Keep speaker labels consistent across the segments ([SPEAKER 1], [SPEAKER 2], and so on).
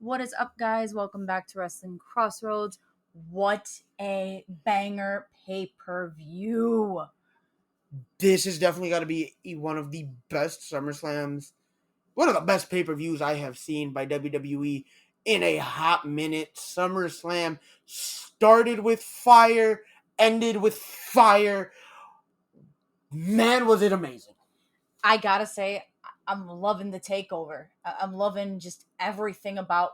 [SPEAKER 1] What is up, guys? Welcome back to Wrestling Crossroads. What a banger pay-per-view.
[SPEAKER 2] This has definitely got to be one of the best SummerSlams, one of the best pay-per-views I have seen by WWE in a hot minute. SummerSlam started with fire, ended with fire. Man, was it amazing.
[SPEAKER 1] I gotta say, I'm loving the takeover. I'm loving just everything about,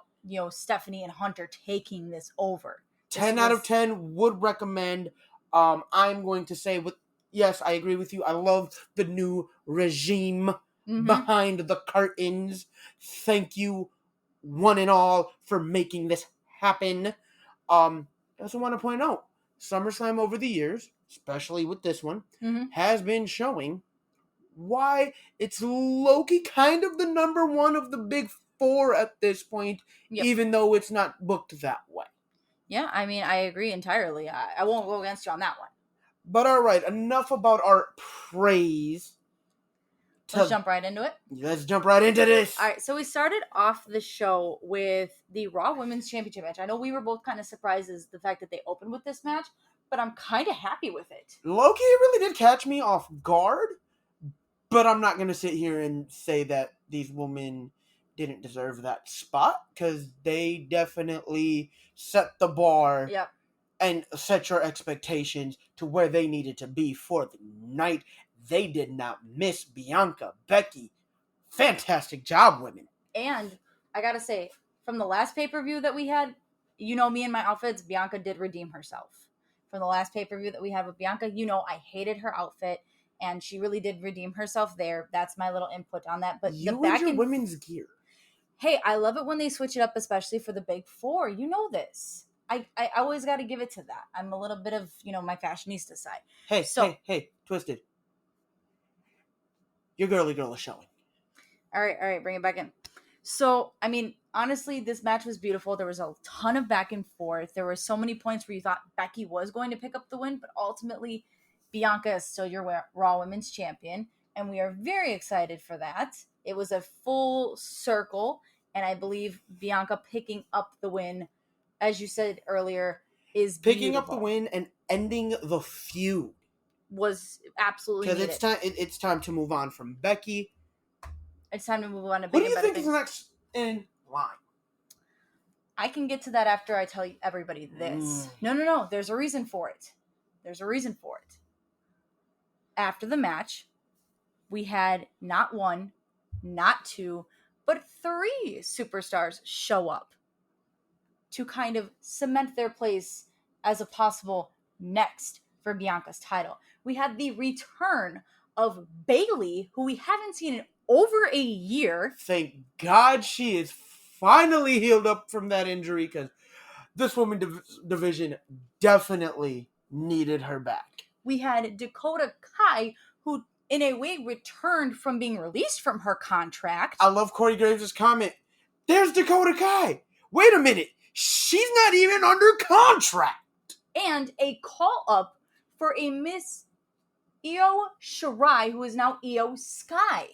[SPEAKER 1] Stephanie and Hunter taking this over.
[SPEAKER 2] 10 out of 10 would recommend. I'm going to say, yes, I agree with you. I love the new regime behind the curtains. Thank you, one and all, for making this happen. I also want to point out, SummerSlam over the years, especially with this one, has been showing why it's low-key kind of the number one of the big four at this point, even though it's not booked that way.
[SPEAKER 1] Yeah, I mean, I agree entirely. I won't go against you on that one.
[SPEAKER 2] But all right, enough about our praise.
[SPEAKER 1] Let's jump right into it.
[SPEAKER 2] Let's jump right into this.
[SPEAKER 1] All right, so we started off the show with the Raw Women's Championship match. I know we were both kind of surprised as the fact that they opened with this match, but I'm kind of happy with it.
[SPEAKER 2] Low-key, it really did catch me off guard, but I'm not going to sit here and say that these women didn't deserve that spot, because they definitely set the bar and set your expectations to where they needed to be for the night. They did not miss. Bianca, Becky, fantastic job, women.
[SPEAKER 1] And I gotta say, from the last pay-per-view that we had, me and my outfits, Bianca did redeem herself. From the last pay-per-view that we had with Bianca, I hated her outfit, and she really did redeem herself there. That's my little input on that. But
[SPEAKER 2] you and your women's gear.
[SPEAKER 1] Hey, I love it when they switch it up, especially for the big four. You know this. I always got to give it to that. I'm a little bit of, my fashionista side.
[SPEAKER 2] Hey, Twisted. Your girly girl is showing.
[SPEAKER 1] All right, bring it back in. So, I mean, honestly, this match was beautiful. There was a ton of back and forth. There were so many points where you thought Becky was going to pick up the win, but ultimately, Bianca is still your Raw Women's Champion, and we are very excited for that. It was a full circle, and I believe Bianca picking up the win, as you said earlier, is
[SPEAKER 2] picking
[SPEAKER 1] beautiful.
[SPEAKER 2] Up the win and ending the feud
[SPEAKER 1] was absolutely needed.
[SPEAKER 2] Because it's time to move on from Becky.
[SPEAKER 1] It's time to move on to
[SPEAKER 2] What do you think is next in line?
[SPEAKER 1] I can get to that after I tell everybody this. No. There's a reason for it. After the match, we had not one, not two, but 3 superstars show up to kind of cement their place as a possible next for Bianca's title. We had the return of Bayley, who we haven't seen in over a year.
[SPEAKER 2] Thank God she is finally healed up from that injury, because this woman division definitely needed her back.
[SPEAKER 1] We had Dakota Kai, who in a way returned from being released from her contract.
[SPEAKER 2] I love Corey Graves' comment. There's Dakota Kai. Wait a minute. She's not even under contract.
[SPEAKER 1] And a call-up for a Miss Io Shirai, who is now Io Sky.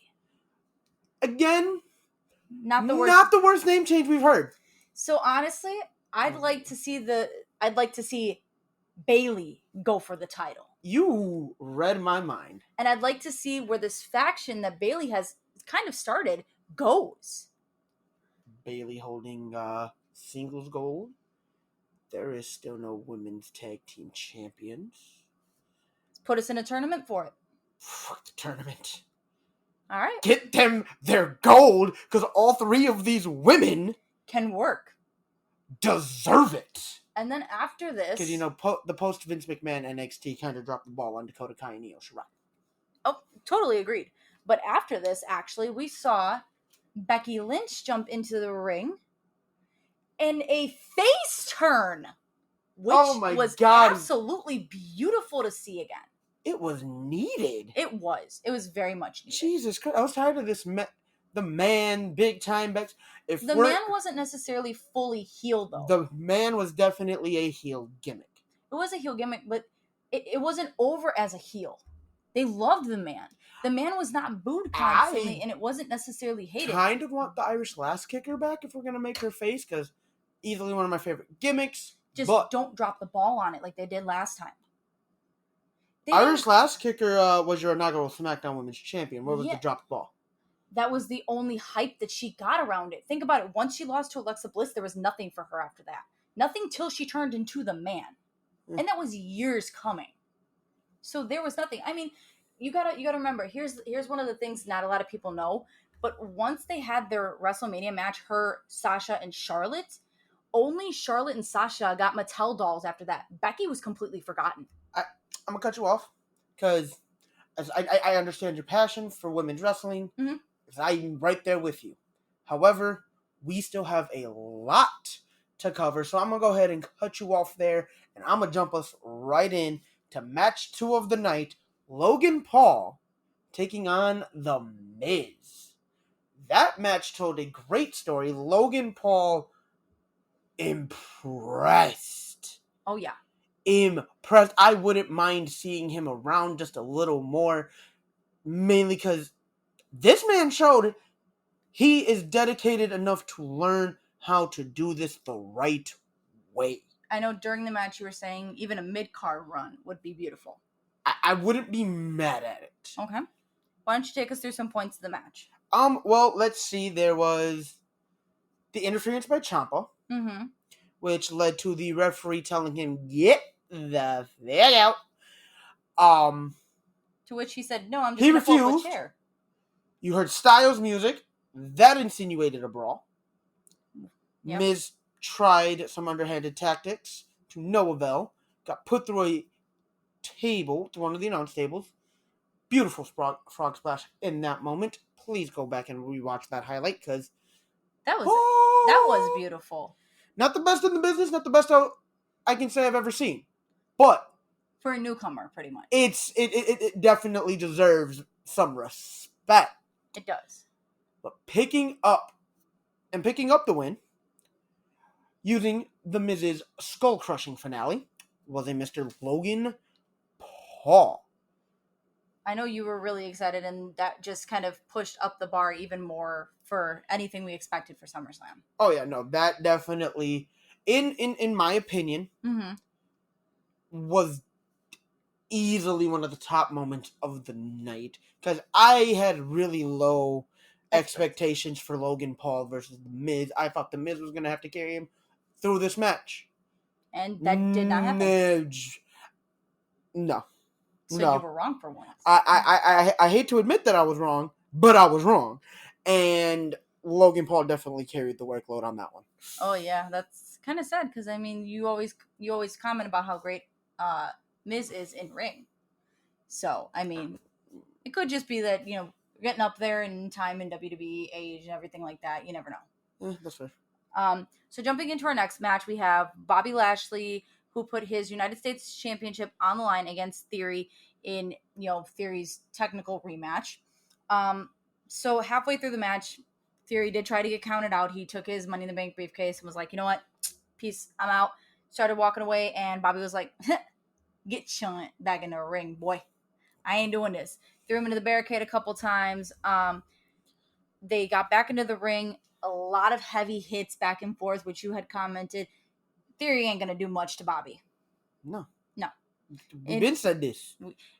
[SPEAKER 2] Again,
[SPEAKER 1] not the
[SPEAKER 2] worst name change we've heard.
[SPEAKER 1] So honestly, I'd like to see Bayley go for the title.
[SPEAKER 2] You read my mind.
[SPEAKER 1] And I'd like to see where this faction that Bayley has kind of started goes.
[SPEAKER 2] Bayley holding singles gold. There is still no women's tag team champions.
[SPEAKER 1] Let's put us in a tournament for it.
[SPEAKER 2] Fuck the tournament.
[SPEAKER 1] All right.
[SPEAKER 2] Get them their gold, because all 3 of these women
[SPEAKER 1] can work.
[SPEAKER 2] Deserve it.
[SPEAKER 1] And then after this...
[SPEAKER 2] Because, the post-Vince McMahon NXT kind of dropped the ball on Dakota Kai and Io Shirai.
[SPEAKER 1] Oh, totally agreed. But after this, actually, we saw Becky Lynch jump into the ring in a face turn, which was absolutely beautiful to see again.
[SPEAKER 2] It was needed.
[SPEAKER 1] It was very much needed.
[SPEAKER 2] Jesus Christ, I was tired of this the man, big time Bex.
[SPEAKER 1] The man wasn't necessarily fully heel, though.
[SPEAKER 2] The man was definitely a heel gimmick.
[SPEAKER 1] It was a heel gimmick, but it wasn't over as a heel. They loved the man. The man was not booed constantly, and it wasn't necessarily hated.
[SPEAKER 2] Kind of want the Irish Lass Kicker back if we're going to make her face, because easily one of my favorite gimmicks.
[SPEAKER 1] Just don't drop the ball on it like they did last time.
[SPEAKER 2] Irish Lass Kicker was your inaugural SmackDown Women's Champion. Where was the drop the ball?
[SPEAKER 1] That was the only hype that she got around it. Think about it. Once she lost to Alexa Bliss, there was nothing for her after that. Nothing till she turned into the man. And that was years coming. So there was nothing. I mean, you gotta remember, here's one of the things not a lot of people know, but once they had their WrestleMania match, her, Sasha, and Charlotte, only Charlotte and Sasha got Mattel dolls after that. Becky was completely forgotten.
[SPEAKER 2] I'm gonna cut you off, because I understand your passion for women's wrestling.
[SPEAKER 1] Mm-hmm.
[SPEAKER 2] I'm right there with you. However, we still have a lot to cover, so I'm going to go ahead and cut you off there, and I'm going to jump us right in to match 2 of the night, Logan Paul taking on The Miz. That match told a great story. Logan Paul impressed.
[SPEAKER 1] Oh, yeah.
[SPEAKER 2] Impressed. I wouldn't mind seeing him around just a little more, mainly because this man showed he is dedicated enough to learn how to do this the right way.
[SPEAKER 1] I know during the match you were saying even a mid-card run would be beautiful.
[SPEAKER 2] I wouldn't be mad at it.
[SPEAKER 1] Okay. Why don't you take us through some points of the match?
[SPEAKER 2] Well, let's see. There was the interference by Ciampa, which led to the referee telling him, "Get the fuck out."
[SPEAKER 1] To which he said, "No, I'm just going to pull up a chair."
[SPEAKER 2] You heard Styles' music. That insinuated a brawl. Yep. Miz tried some underhanded tactics to no avail. Got put through a table, to one of the announce tables. Beautiful frog splash in that moment. Please go back and rewatch that highlight, because
[SPEAKER 1] that was beautiful.
[SPEAKER 2] Not the best in the business, not the best I can say I've ever seen, but
[SPEAKER 1] for a newcomer, pretty much,
[SPEAKER 2] it definitely deserves some respect.
[SPEAKER 1] It does.
[SPEAKER 2] But picking up the win using the Miz's skull-crushing finale was a Mr. Logan Paul.
[SPEAKER 1] I know you were really excited, and that just kind of pushed up the bar even more for anything we expected for SummerSlam.
[SPEAKER 2] Oh yeah, no, that definitely, in my opinion, was easily one of the top moments of the night, because I had really low expectations for Logan Paul versus The Miz. I thought The Miz was going to have to carry him through this match.
[SPEAKER 1] And that did not happen.
[SPEAKER 2] No.
[SPEAKER 1] So you were wrong for once.
[SPEAKER 2] I hate to admit that I was wrong, but I was wrong. And Logan Paul definitely carried the workload on that one.
[SPEAKER 1] Oh yeah, that's kind of sad, because I mean, you always comment about how great Miz is in ring. So, I mean, it could just be that, getting up there in time in WWE age and everything like that. You never know.
[SPEAKER 2] That's fair.
[SPEAKER 1] So jumping into our next match, we have Bobby Lashley, who put his United States Championship on the line against Theory in, Theory's technical rematch. So halfway through the match, Theory did try to get counted out. He took his Money in the Bank briefcase and was like, "You know what? Peace, I'm out." Started walking away, and Bobby was like, "Get Sean back in the ring, boy. I ain't doing this." Threw him into the barricade a couple times. They got back into the ring. A lot of heavy hits back and forth, which you had commented. Theory ain't going to do much to Bobby.
[SPEAKER 2] No.
[SPEAKER 1] We've
[SPEAKER 2] been said this.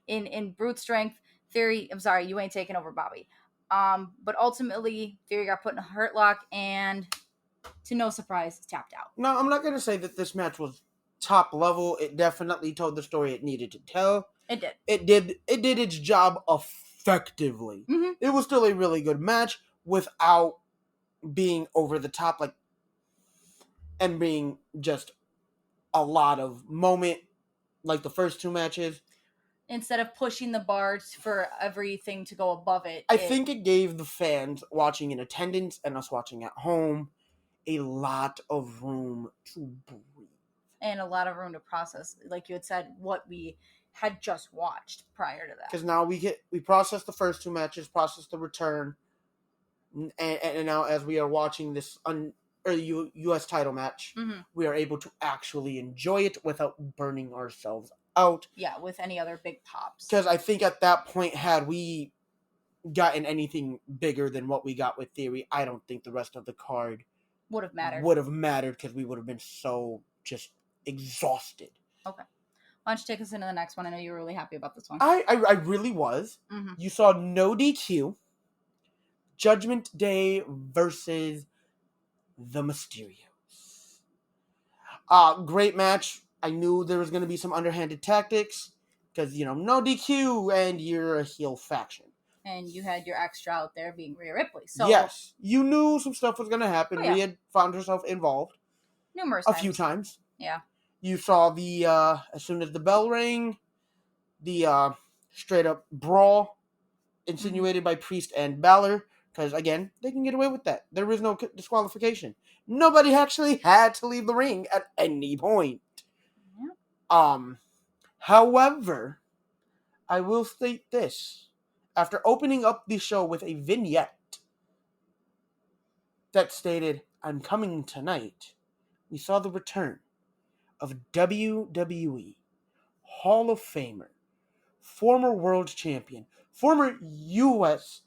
[SPEAKER 1] In brute strength, Theory, I'm sorry, you ain't taking over Bobby. But ultimately, Theory got put in a hurt lock, and to no surprise, tapped out.
[SPEAKER 2] No, I'm not going to say that this match was top level. It definitely told the story it needed to tell.
[SPEAKER 1] It did.
[SPEAKER 2] It did its job effectively. It was still a really good match without being over the top, and being just a lot of moment like the first 2 matches.
[SPEAKER 1] Instead of pushing the bars for everything to go above it.
[SPEAKER 2] I think it gave the fans watching in attendance and us watching at home a lot of room to breathe.
[SPEAKER 1] And a lot of room to process, like you had said, what we had just watched prior to that.
[SPEAKER 2] Because now we processed the first 2 matches, processed the return, and now as we are watching this U.S. title match, we are able to actually enjoy it without burning ourselves out.
[SPEAKER 1] Yeah, with any other big pops.
[SPEAKER 2] Because I think at that point, had we gotten anything bigger than what we got with Theory, I don't think the rest of the card
[SPEAKER 1] would have
[SPEAKER 2] mattered because we would have been so just exhausted.
[SPEAKER 1] Okay. Why don't you take us into the next one? I know you were really happy about this one.
[SPEAKER 2] I really was.
[SPEAKER 1] Mm-hmm.
[SPEAKER 2] You saw no DQ. Judgment Day versus the Mysterios. Great match. I knew there was going to be some underhanded tactics because, no DQ and you're a heel faction.
[SPEAKER 1] And you had your extra out there being Rhea Ripley. So
[SPEAKER 2] yes, you knew some stuff was going to happen.
[SPEAKER 1] Oh, yeah.
[SPEAKER 2] Rhea found herself involved.
[SPEAKER 1] Numerous
[SPEAKER 2] a few times.
[SPEAKER 1] Yeah.
[SPEAKER 2] You saw the, as soon as the bell rang, the straight up brawl insinuated by Priest and Balor. Because, again, they can get away with that. There was no disqualification. Nobody actually had to leave the ring at any point.
[SPEAKER 1] Yeah.
[SPEAKER 2] However, I will state this. After opening up the show with a vignette that stated, "I'm coming tonight," we saw the return of WWE Hall of Famer, former world champion, former U.S.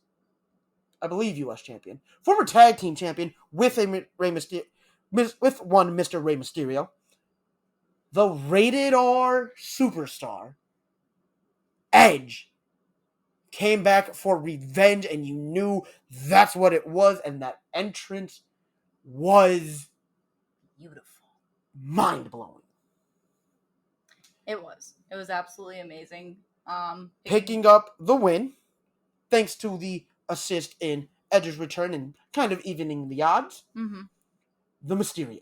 [SPEAKER 2] champion, former tag team champion with one Mr. Rey Mysterio, the rated R superstar, Edge, came back for revenge, and you knew that's what it was, and that entrance was
[SPEAKER 1] beautiful,
[SPEAKER 2] mind-blowing.
[SPEAKER 1] It was absolutely amazing.
[SPEAKER 2] Picking up the win, thanks to the assist in Edge's return and kind of evening the odds.
[SPEAKER 1] Mm-hmm.
[SPEAKER 2] The Mysterios.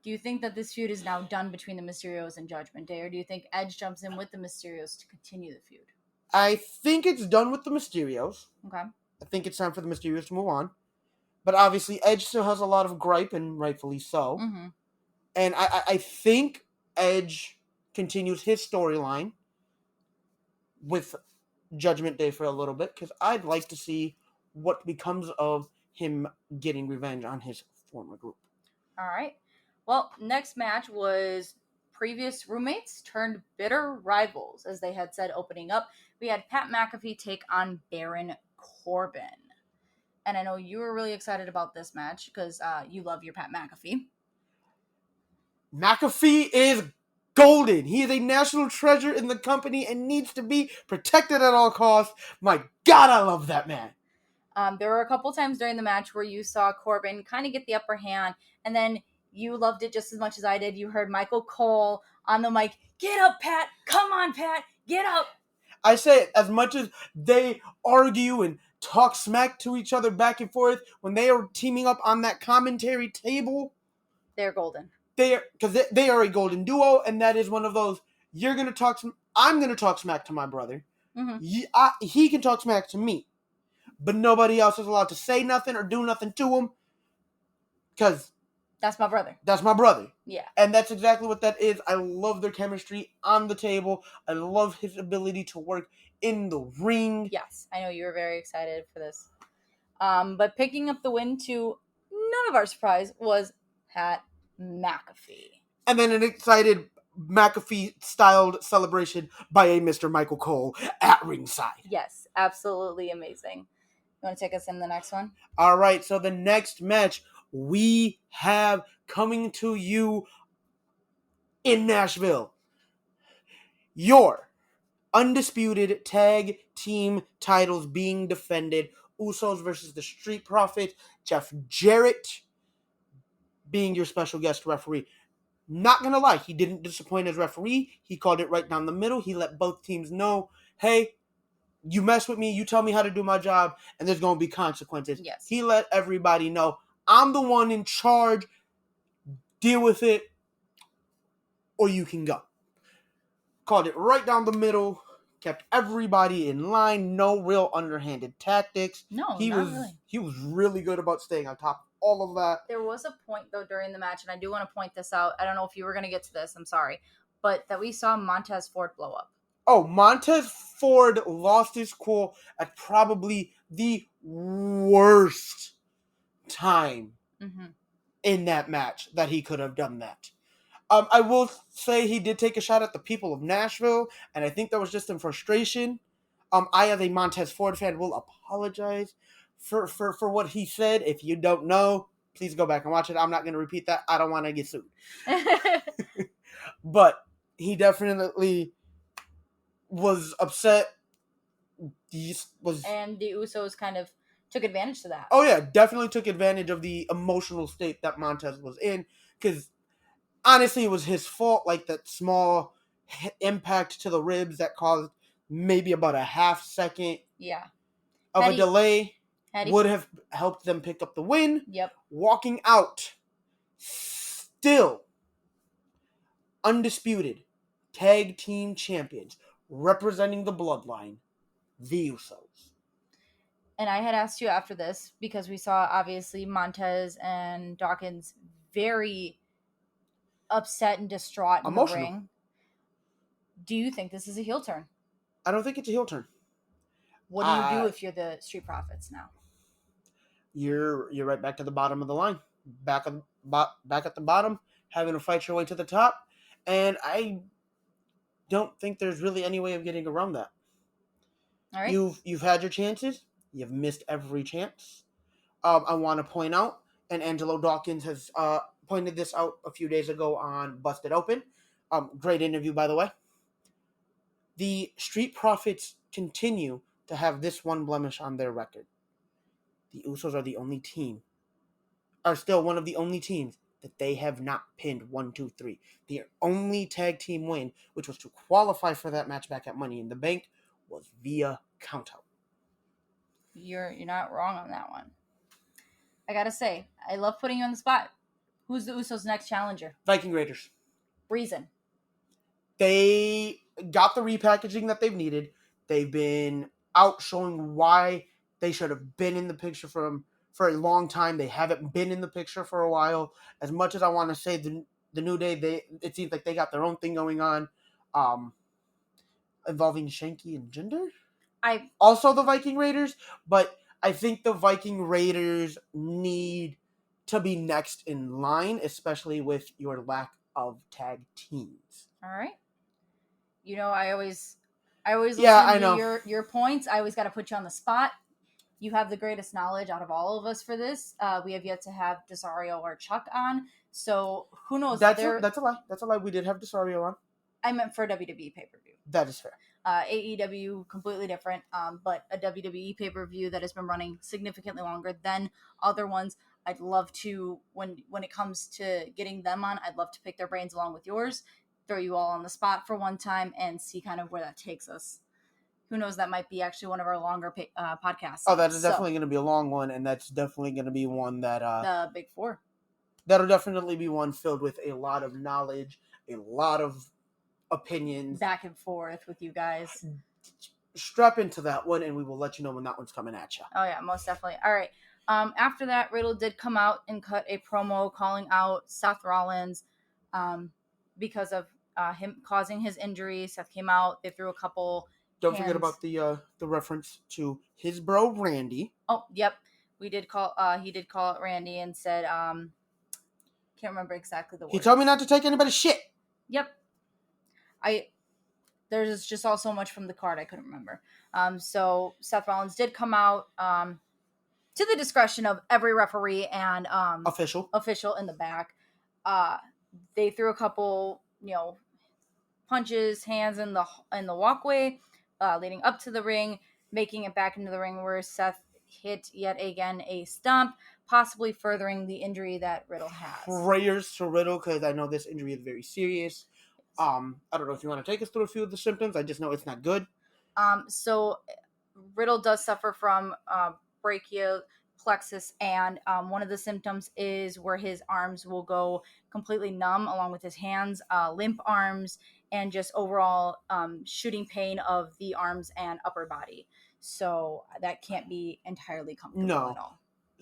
[SPEAKER 1] Do you think that this feud is now done between the Mysterios and Judgment Day, or do you think Edge jumps in with the Mysterios to continue the feud?
[SPEAKER 2] I think it's done with the Mysterios.
[SPEAKER 1] Okay.
[SPEAKER 2] I think it's time for the Mysterios to move on. But obviously, Edge still has a lot of gripe, and rightfully so.
[SPEAKER 1] Mm-hmm.
[SPEAKER 2] And I think Edge continues his storyline with Judgment Day for a little bit, because I'd like to see what becomes of him getting revenge on his former group.
[SPEAKER 1] All right. Well, next match was previous roommates turned bitter rivals, as they had said opening up. We had Pat McAfee take on Baron Corbin. And I know you were really excited about this match because you love your Pat McAfee.
[SPEAKER 2] McAfee is golden. He is a national treasure in the company and needs to be protected at all costs. My God, I love that man.
[SPEAKER 1] There were a couple times during the match where you saw Corbin kind of get the upper hand, and then you loved it just as much as I did. You heard Michael Cole on the mic, "Get up, Pat! Come on, Pat! Get up!"
[SPEAKER 2] I say, as much as they argue and talk smack to each other back and forth, when they are teaming up on that commentary table,
[SPEAKER 1] they're golden.
[SPEAKER 2] Because they are a golden duo, and that is one of those, you're going to talk, I'm going to talk smack to my brother.
[SPEAKER 1] Mm-hmm.
[SPEAKER 2] He can talk smack to me. But nobody else is allowed to say nothing or do nothing to him. Because
[SPEAKER 1] that's my brother.
[SPEAKER 2] That's my brother.
[SPEAKER 1] Yeah.
[SPEAKER 2] And that's exactly what that is. I love their chemistry on the table. I love his ability to work in the ring.
[SPEAKER 1] Yes, I know you were very excited for this. But picking up the win to none of our surprise was Pat McAfee.
[SPEAKER 2] And then an excited McAfee-styled celebration by a Mr. Michael Cole at ringside.
[SPEAKER 1] Yes, absolutely amazing. You want to take us in the next one?
[SPEAKER 2] All right, so the next match we have coming to you in Nashville. Your undisputed tag team titles being defended. Usos versus the Street Profits. Jeff Jarrett being your special guest referee. Not gonna lie, he didn't disappoint as referee. He called it right down the middle. He let both teams know, hey, you mess with me, you tell me how to do my job, and there's gonna be consequences.
[SPEAKER 1] Yes.
[SPEAKER 2] He let everybody know, I'm the one in charge. Deal with it, or you can go. Called it right down the middle. Kept everybody in line. No real underhanded tactics.
[SPEAKER 1] No,
[SPEAKER 2] really. He was really good about staying on top of all of that.
[SPEAKER 1] There was a point, though, during the match, and I do want to point this out. I don't know if you were going to get to this. I'm sorry. But that we saw Montez Ford blow up.
[SPEAKER 2] Oh, Montez Ford lost his cool at probably the worst time in that match that he could have done that. I will say he did take a shot at the people of Nashville, and I think that was just in frustration. I, as a Montez Ford fan, will apologize for what he said. If you don't know, please go back and watch it. I'm not going to repeat that. I don't want to get sued. But he definitely was upset.
[SPEAKER 1] And the Usos kind of took advantage of that.
[SPEAKER 2] Oh yeah, definitely took advantage of the emotional state that Montez was in, because honestly, it was his fault. Like that small impact to the ribs that caused maybe about a half second of a delay would have helped them pick up the win.
[SPEAKER 1] Yep.
[SPEAKER 2] Walking out, still undisputed tag team champions, representing the bloodline, the Usos.
[SPEAKER 1] And I had asked you after this because we saw obviously Montez and Dawkins very upset and distraught in the ring. Do you think this is a heel turn?
[SPEAKER 2] I don't think it's a heel turn.
[SPEAKER 1] What do you do if you're the Street Profits now?
[SPEAKER 2] You're right back to the bottom of the line, back at the bottom, having to fight your way to the top, and I don't think there's really any way of getting around that.
[SPEAKER 1] All right.
[SPEAKER 2] You've had your chances. You've missed every chance. I want to point out, and Angelo Dawkins has pointed this out a few days ago on Busted Open. Great interview, by the way. The Street Profits continue to have this one blemish on their record. The Usos are still one of the only teams that they have not pinned 1, 2, 3. Their only tag team win, which was to qualify for that match back at Money in the Bank, was via countout.
[SPEAKER 1] You're not wrong on that one. I gotta say, I love putting you on the spot. Who's the Usos' next challenger?
[SPEAKER 2] Viking Raiders.
[SPEAKER 1] Reason.
[SPEAKER 2] They got the repackaging that they've needed. They've been out showing why they should have been in the picture for a long time. They haven't been in the picture for a while. As much as I want to say the New Day, it seems like they got their own thing going on, involving Shanky and Jinder. Also the Viking Raiders, but I think the Viking Raiders need to be next in line, especially with your lack of tag teams.
[SPEAKER 1] All right. I always listen to your points. I always got to put you on the spot. You have the greatest knowledge out of all of us for this. We have yet to have Desario or Chuck on, so who knows?
[SPEAKER 2] That's a lie. That's a lie. We did have Desario on.
[SPEAKER 1] I meant for WWE pay-per-view.
[SPEAKER 2] That is fair.
[SPEAKER 1] AEW, completely different, but a WWE pay-per-view that has been running significantly longer than other ones. I'd love to, when it comes to getting them on, I'd love to pick their brains along with yours, throw you all on the spot for one time, and see kind of where that takes us. Who knows, that might be actually one of our longer podcasts.
[SPEAKER 2] Oh, that is definitely going to be a long one, and that's definitely going to be one that...
[SPEAKER 1] the Big Four.
[SPEAKER 2] That'll definitely be one filled with a lot of knowledge, a lot of opinions.
[SPEAKER 1] Back and forth with you guys.
[SPEAKER 2] Strap into that one, and we will let you know when that one's coming at you.
[SPEAKER 1] Oh, yeah, most definitely. All right. After that, Riddle did come out and cut a promo calling out Seth Rollins because of him causing his injury. Seth came out. They threw a couple...
[SPEAKER 2] Don't forget about the reference to his bro Randy.
[SPEAKER 1] Oh, yep. He did call it Randy and said, can't remember exactly the words.
[SPEAKER 2] He told me not to take anybody's shit.
[SPEAKER 1] Yep. There's just all so much from the card I couldn't remember. So Seth Rollins did come out to the discretion of every referee and official in the back. They threw a couple, punches, hands in the walkway. Leading up to the ring, making it back into the ring where Seth hit yet again a stomp, possibly furthering the injury that Riddle has.
[SPEAKER 2] Prayers to Riddle, because I know this injury is very serious. I don't know if you want to take us through a few of the symptoms. I just know it's not good.
[SPEAKER 1] So Riddle does suffer from brachial plexus, and one of the symptoms is where his arms will go completely numb, along with his hands, limp arms, and just overall shooting pain of the arms and upper body. So that can't be entirely comfortable at all.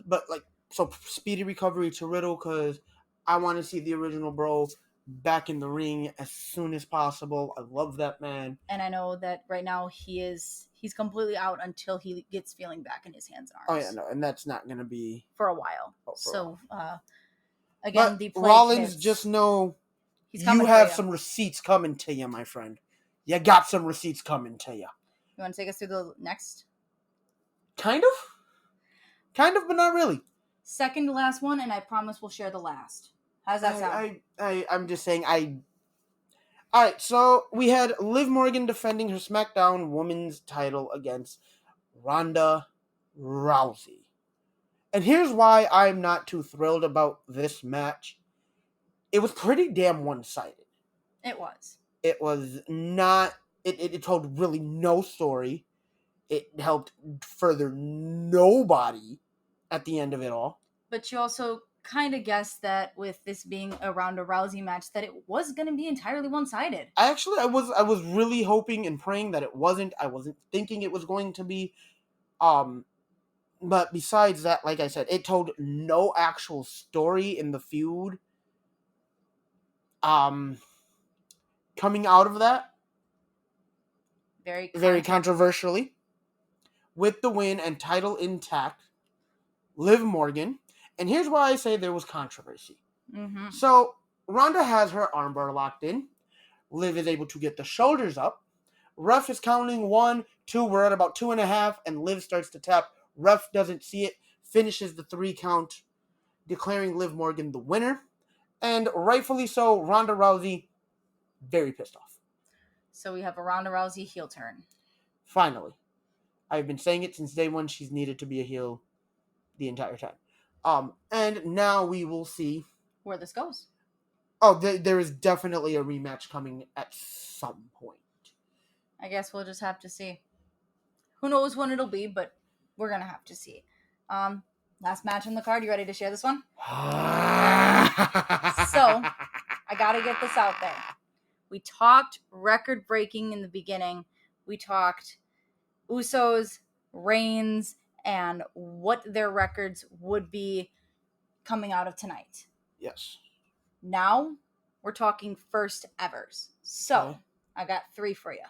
[SPEAKER 2] But so speedy recovery to Riddle, because I want to see the original bro back in the ring as soon as possible. I love that man.
[SPEAKER 1] And I know that right now he's completely out until he gets feeling back in his hands and arms.
[SPEAKER 2] Oh, yeah, no, and that's not going to be...
[SPEAKER 1] For a while. Again,
[SPEAKER 2] but Rollins, just know you have some receipts coming to you, my friend. You got some receipts coming to you.
[SPEAKER 1] You want to take us through the next?
[SPEAKER 2] Kind of, but not really.
[SPEAKER 1] Second to last one, and I promise we'll share the last. How's that sound?
[SPEAKER 2] I'm just saying, Alright, so we had Liv Morgan defending her SmackDown Women's title against Ronda Rousey. And here's why I'm not too thrilled about this match. It was pretty damn one-sided.
[SPEAKER 1] It was.
[SPEAKER 2] It was not... It told really no story. It helped further nobody at the end of it all.
[SPEAKER 1] But you also kind of guessed that with this being a Ronda Rousey match that it was going to be entirely one-sided.
[SPEAKER 2] I was really hoping and praying that it wasn't. I wasn't thinking it was going to be. But besides that, like I said, it told no actual story in the feud. Coming out of that, very controversially, with the win and title intact, Liv Morgan. And here's why I say there was controversy.
[SPEAKER 1] Mm-hmm.
[SPEAKER 2] So, Ronda has her armbar locked in. Liv is able to get the shoulders up. Ref is counting 1, 2, we're at about 2.5, and Liv starts to tap. Ref doesn't see it, finishes the 3 count, declaring Liv Morgan the winner. And rightfully so, Ronda Rousey, very pissed off.
[SPEAKER 1] So we have a Ronda Rousey heel turn.
[SPEAKER 2] Finally. I've been saying it since day one, she's needed to be a heel the entire time. And now we will see
[SPEAKER 1] where this goes.
[SPEAKER 2] Oh, there is definitely a rematch coming at some point.
[SPEAKER 1] I guess we'll just have to see. Who knows when it'll be, but we're going to have to see. Last match on the card. You ready to share this one? So, I got to get this out there. We talked record-breaking in the beginning. We talked Usos, Reigns, and what their records would be coming out of tonight.
[SPEAKER 2] Yes.
[SPEAKER 1] Now, we're talking first evers. So,
[SPEAKER 2] Okay.
[SPEAKER 1] I got 3 for you.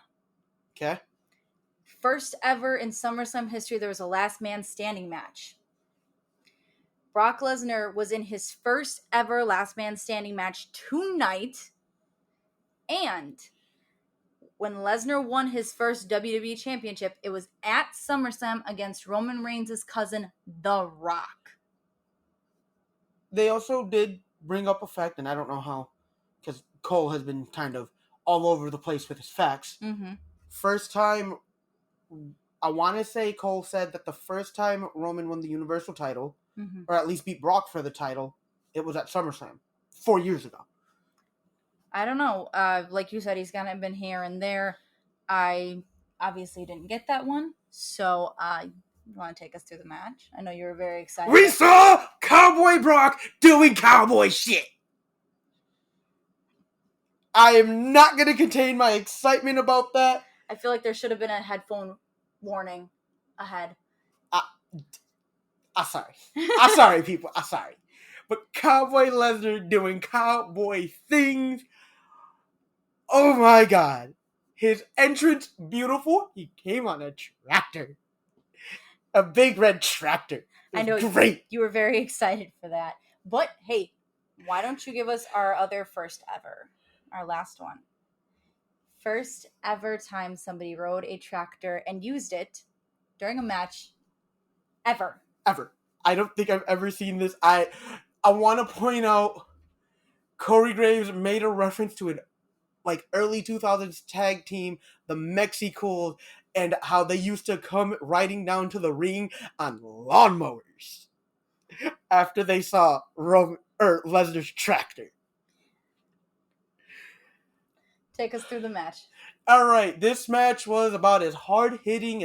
[SPEAKER 2] Okay.
[SPEAKER 1] First ever in SummerSlam history, there was a last man standing match. Brock Lesnar was in his first ever last man standing match tonight. And when Lesnar won his first WWE championship, it was at SummerSlam against Roman Reigns' cousin, The Rock.
[SPEAKER 2] They also did bring up a fact, and I don't know how, because Cole has been kind of all over the place with his facts.
[SPEAKER 1] Mm-hmm.
[SPEAKER 2] First time, I want to say Cole said that the first time Roman won the Universal title,
[SPEAKER 1] mm-hmm.
[SPEAKER 2] or at least beat Brock for the title, it was at SummerSlam 4 years ago.
[SPEAKER 1] I don't know. Like you said, he's kind of been here and there. I obviously didn't get that one. So, you want to take us through the match? I know you were very excited.
[SPEAKER 2] We saw Cowboy Brock doing cowboy shit. I am not going to contain my excitement about that.
[SPEAKER 1] I feel like there should have been a headphone warning ahead.
[SPEAKER 2] I'm sorry. I'm sorry, people. I'm sorry. But Cowboy Lesnar doing cowboy things. Oh my God. His entrance, beautiful. He came on a tractor. A big red tractor.
[SPEAKER 1] I know.
[SPEAKER 2] Great.
[SPEAKER 1] You were very excited for that. But, hey, why don't you give us our other first ever? Our last one. First ever time somebody rode a tractor and used it during a match ever.
[SPEAKER 2] I don't think I've ever seen this. I want to point out Corey Graves made a reference to an early 2000s tag team, the Mexicools, and how they used to come riding down to the ring on lawnmowers after they saw Lesnar's tractor.
[SPEAKER 1] Take us through the match.
[SPEAKER 2] All right, this match was about as hard-hitting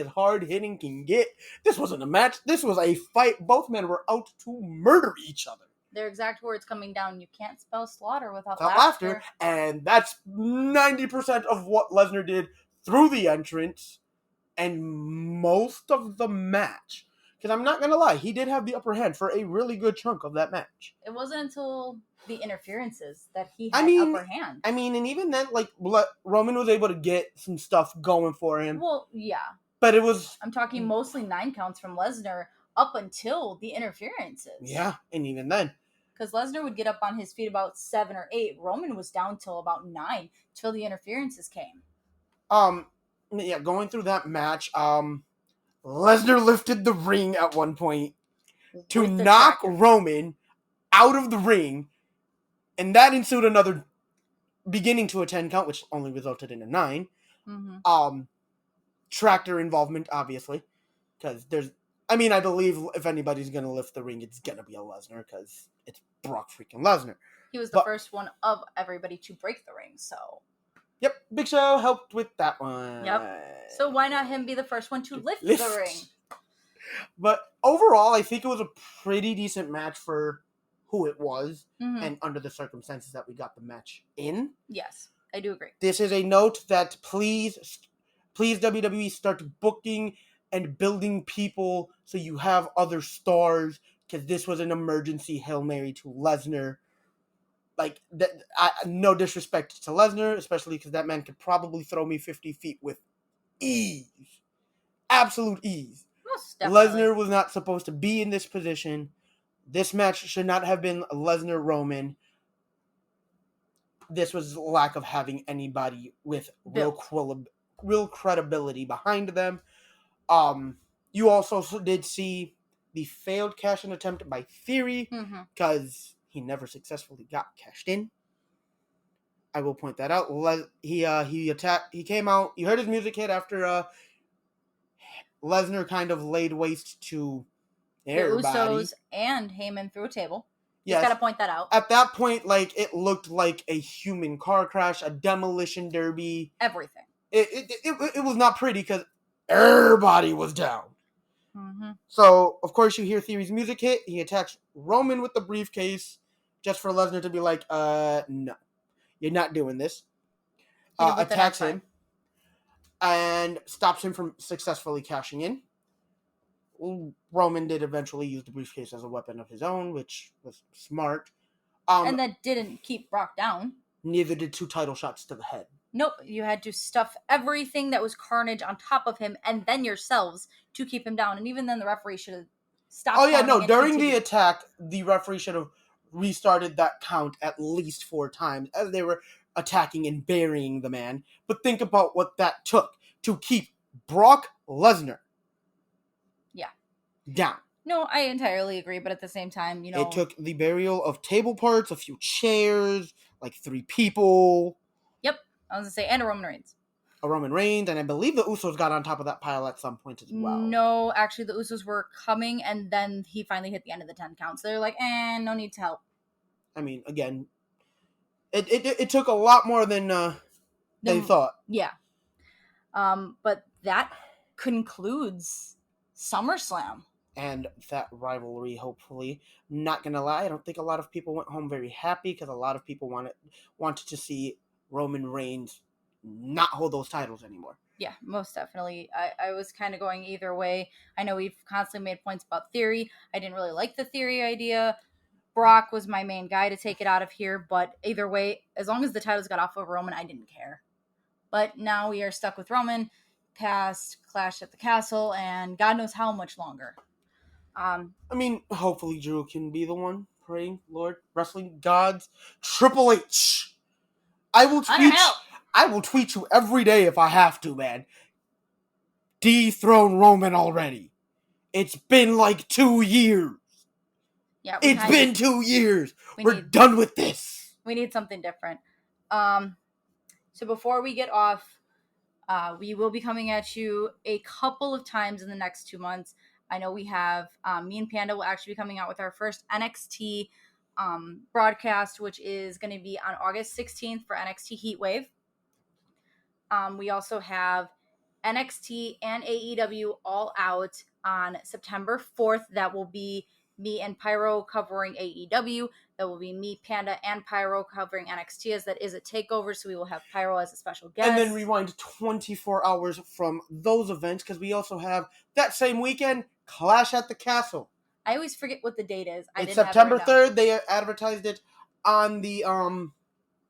[SPEAKER 2] can get. This wasn't a match. This was a fight. Both men were out to murder each other.
[SPEAKER 1] Their exact words coming down, you can't spell slaughter without
[SPEAKER 2] laughter. And that's 90% of what Lesnar did through the entrance and most of the match. Because I'm not going to lie, he did have the upper hand for a really good chunk of that match.
[SPEAKER 1] It wasn't until the interferences that he had upper hand.
[SPEAKER 2] I mean, and even then, Roman was able to get some stuff going for him.
[SPEAKER 1] Well, yeah.
[SPEAKER 2] But it was...
[SPEAKER 1] I'm talking mostly 9 counts from Lesnar up until the interferences.
[SPEAKER 2] Yeah, and even then.
[SPEAKER 1] Because Lesnar would get up on his feet about 7 or 8. Roman was down till about 9, till the interferences came.
[SPEAKER 2] Yeah, going through that match, Lesnar lifted the ring at one point to
[SPEAKER 1] With the
[SPEAKER 2] knock
[SPEAKER 1] tractor.
[SPEAKER 2] Roman out of the ring, and that ensued another beginning to a 10 count, which only resulted in a 9.
[SPEAKER 1] Mm-hmm.
[SPEAKER 2] Tractor involvement, obviously, because I believe if anybody's gonna lift the ring, it's gonna be a Lesnar, because it's Brock freaking Lesnar.
[SPEAKER 1] He was the first one of everybody to break the ring, so.
[SPEAKER 2] Yep, Big Show helped with that one.
[SPEAKER 1] Yep. So why not him be the first one to lift the ring?
[SPEAKER 2] But overall, I think it was a pretty decent match for who it was, and under the circumstances that we got the match in.
[SPEAKER 1] Yes, I do agree.
[SPEAKER 2] This is a note that please WWE start booking and building people so you have other stars, because this was an emergency Hail Mary to Lesnar. Like, no disrespect to Lesnar, especially because that man could probably throw me 50 feet with ease. Absolute ease.
[SPEAKER 1] Most definitely.
[SPEAKER 2] Lesnar was not supposed to be in this position. This match should not have been Lesnar-Roman. This was lack of having anybody with real credibility behind them. You also did see the failed cash-in attempt by Theory, because he never successfully got cashed in. I will point that out. He came out. You heard his music hit after Lesnar kind of laid waste to everybody.
[SPEAKER 1] The Usos and Heyman through a table.
[SPEAKER 2] Yes.
[SPEAKER 1] Just gotta point that out.
[SPEAKER 2] At that point, it looked like a human car crash, a demolition derby.
[SPEAKER 1] Everything.
[SPEAKER 2] It was not pretty because everybody was down.
[SPEAKER 1] Mm-hmm.
[SPEAKER 2] So, of course, you hear Theory's music hit. He attacks Roman with the briefcase just for Lesnar to be like, no, you're not doing this. Attacks him and stops him from successfully cashing in. Roman did eventually use the briefcase as a weapon of his own, which was smart.
[SPEAKER 1] And that didn't keep Brock down.
[SPEAKER 2] Neither did 2 title shots to the head.
[SPEAKER 1] Nope, you had to stuff everything that was Carnage on top of him and then yourselves to keep him down. And even then, the referee should have stopped.
[SPEAKER 2] Oh, yeah, no. During the attack, the referee should have restarted that count at least 4 times as they were attacking and burying the man. But think about what that took to keep Brock Lesnar down.
[SPEAKER 1] No, I entirely agree, but at the same time,
[SPEAKER 2] it took the burial of table parts, a few chairs, like 3 people.
[SPEAKER 1] Yep, I was gonna say, and a Roman Reigns.
[SPEAKER 2] And I believe the Usos got on top of that pile at some point as well.
[SPEAKER 1] No, actually, the Usos were coming, and then he finally hit the end of the 10 count. So they're like, no need to help.
[SPEAKER 2] I mean, again, it took a lot more than they thought.
[SPEAKER 1] Yeah. But that concludes SummerSlam.
[SPEAKER 2] And that rivalry, hopefully. Not gonna lie, I don't think a lot of people went home very happy, because a lot of people wanted to see Roman Reigns not hold those titles anymore.
[SPEAKER 1] Yeah, most definitely. I was kind of going either way. I know we've constantly made points about Theory. I didn't really like the Theory idea. Brock was my main guy to take it out of here, but either way, as long as the titles got off of Roman, I didn't care. But now we are stuck with Roman past Clash at the Castle, and God knows how much longer.
[SPEAKER 2] Hopefully Drew can be the one praying, Lord, wrestling gods. Triple H. I will tweet you every day if I have to, man. Dethrone Roman already. It's been like 2 years.
[SPEAKER 1] Yeah,
[SPEAKER 2] it's been 2 years. We're done with this.
[SPEAKER 1] We need something different. So before we get off, we will be coming at you a couple of times in the next 2 months. I know we have, me and Panda will actually be coming out with our first NXT broadcast, which is going to be on August 16th for NXT Heatwave. We also have NXT and AEW All Out on September 4th. That will be me and Pyro covering AEW. That will be me, Panda, and Pyro covering NXT, as that is a takeover, so we will have Pyro as a special guest.
[SPEAKER 2] And then rewind 24 hours from those events, because we also have, that same weekend, Clash at the Castle.
[SPEAKER 1] I always forget what the date is.
[SPEAKER 2] It's September 3rd. They advertised it on the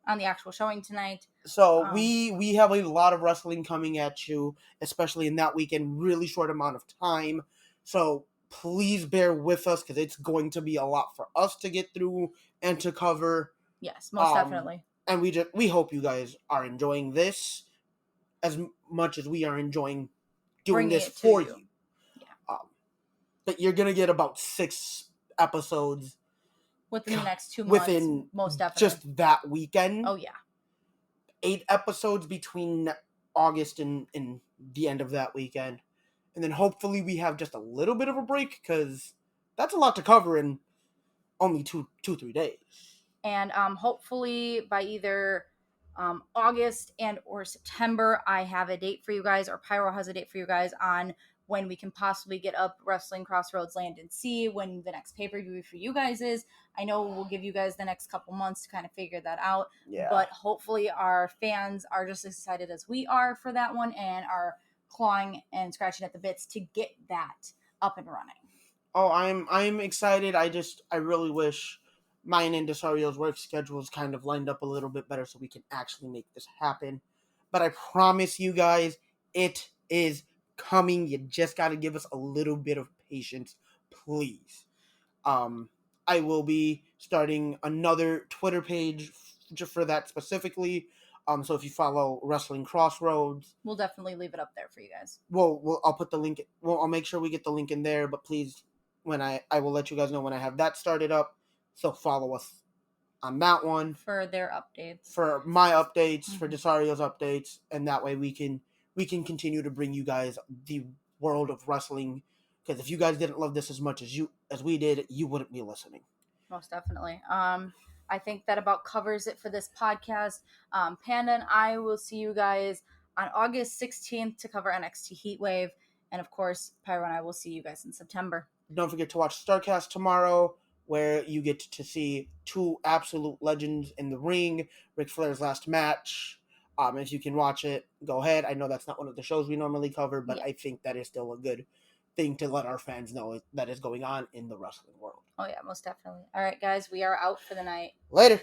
[SPEAKER 1] actual showing tonight.
[SPEAKER 2] So we have a lot of wrestling coming at you, especially in that weekend, really short amount of time. So please bear with us, because it's going to be a lot for us to get through and to cover.
[SPEAKER 1] Yes, most definitely.
[SPEAKER 2] And we hope you guys are enjoying this. as much as we are enjoying doing
[SPEAKER 1] Bringing
[SPEAKER 2] this
[SPEAKER 1] it to
[SPEAKER 2] for
[SPEAKER 1] you.
[SPEAKER 2] you.
[SPEAKER 1] Yeah.
[SPEAKER 2] But you're gonna get about 6 episodes
[SPEAKER 1] Within the next 2 months,
[SPEAKER 2] within
[SPEAKER 1] most definitely.
[SPEAKER 2] just that weekend.
[SPEAKER 1] Oh yeah.
[SPEAKER 2] 8 episodes between August and the end of that weekend. And then hopefully we have just a little bit of a break, because that's a lot to cover in only 3 days.
[SPEAKER 1] And hopefully by either August and or September, I have a date for you guys, or Pyro has a date for you guys on when we can possibly get up Wrestling Crossroads Land and Sea, when the next pay-per-view for you guys is. I know we'll give you guys the next couple months to kind of figure that out.
[SPEAKER 2] Yeah.
[SPEAKER 1] But hopefully our fans are just as excited as we are for that one, and are clawing and scratching at the bits to get that up and running.
[SPEAKER 2] Oh, I'm excited. I really wish mine and Desario's work schedules kind of lined up a little bit better so we can actually make this happen. But I promise you guys, it is coming. You just got to give us a little bit of patience, please. I will be starting another Twitter page just for that specifically. So if you follow Wrestling Crossroads,
[SPEAKER 1] We'll definitely leave it up there for you guys.
[SPEAKER 2] I'll put the link. Well, I'll make sure we get the link in there. But please, when I will let you guys know when I have that started up. So follow us on that one
[SPEAKER 1] For their updates.
[SPEAKER 2] for my updates, for Desario's updates, and that way we can continue to bring you guys the world of wrestling. Because if you guys didn't love this as much as we did, you wouldn't be listening.
[SPEAKER 1] Most definitely. I think that about covers it for this podcast. Panda and I will see you guys on August 16th to cover NXT Heatwave. And of course, Pyro and I will see you guys in September.
[SPEAKER 2] Don't forget to watch StarCast tomorrow, where you get to see 2 absolute legends in the ring. Ric Flair's last match. If you can watch it, go ahead. I know that's not one of the shows we normally cover, but yeah. I think that is still a good thing to let our fans know that is going on in the wrestling world.
[SPEAKER 1] Oh yeah, most definitely. All right, guys, we are out for the night.
[SPEAKER 2] Later.